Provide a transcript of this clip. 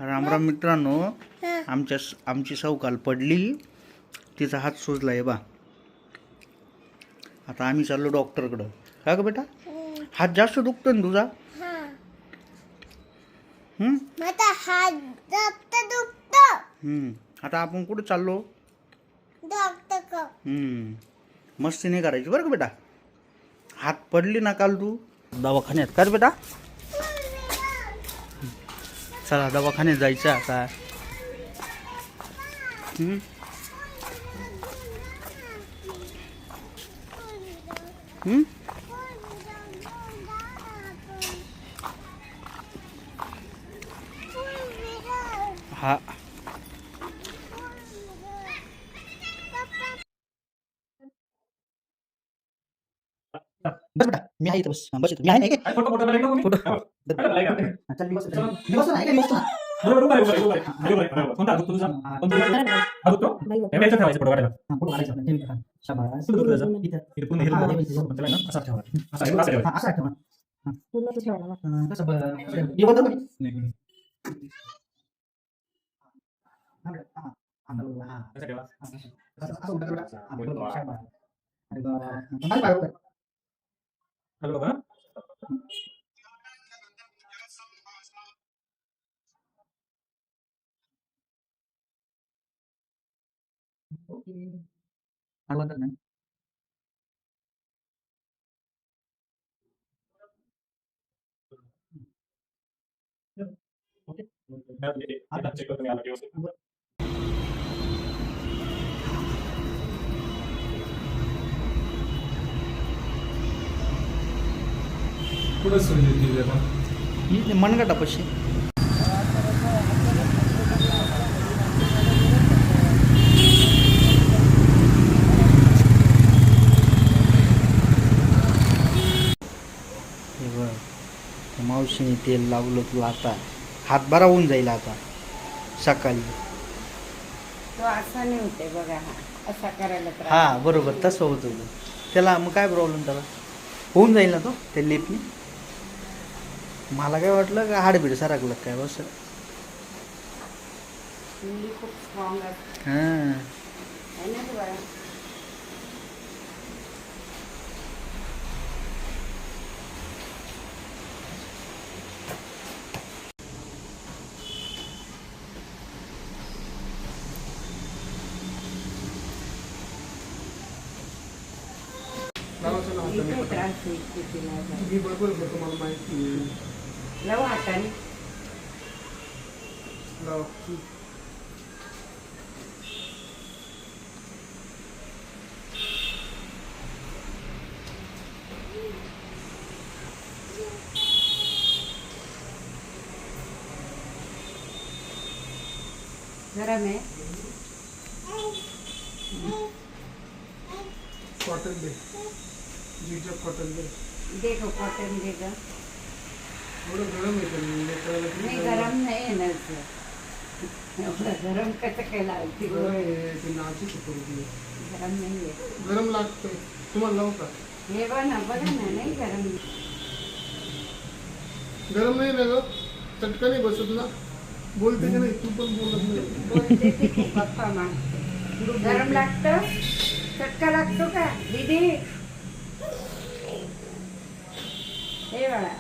राम राम मित्रांनो, आमची सौ काल पडली, तिचा हात सुजला आहे बा. आता आम्ही चाललो डॉक्टरकडं. का ग बेटा, हात जास्त दुखतो ना तुझा? आता आपण कुठं चाललो? मस्ती नाही करायची बरं का बेटा. हात पडली ना काल तू दवाखान्यात. कर बेटा, चला दवाखान्यात जायचं आता. हा, बस बेटा, मी आहे इथं. बस बस इथं. मी आहे नाही काय फोटो चल मी बस मी बस नाही काय बस ना. कुठं सुरू केली आता? मनगटापाशी. मावशीने तेल लावलं तुला, आता हात बरा होऊन जाईल. आता सकाळी तो असा नाही होते बघा, असा करायला हा बरोबर तसं होत होतं त्याला. मग काय प्रॉब्लेम, त्याला होऊन जाईल ना तो त्या लिपनी. मला काय वाटलं का हाडबीड सारखलं काय बस. खूप स्ट्रॉंग आहे हां, ना ते बघा. इथे त्रास होईल कितीला मी बरोबर होतो, मला माहिती आहे. लावू हाताने. लाव. गरम आहे. कॉटन दे, जीजक कॉटन दे. दे गं कॉटन दे गं. थोडं गरम येतं. नाही गरम नाही आहे ना एवढं गरम कसं काय लावते ते नाजूक होतं ते. गरम नाही आहे. गरम लागतंय. तुम्हाला लावू का? हे बघ ना, बघा ना, नाही गरम. गरम नाही ना ग, चटका नाही बसत ना. बोलते की नाही, तू पण बोलत नाही. बोलते ते खूप गप्पा मारते. गरम लागतं, चटका लागतो का दीदी? हे बघा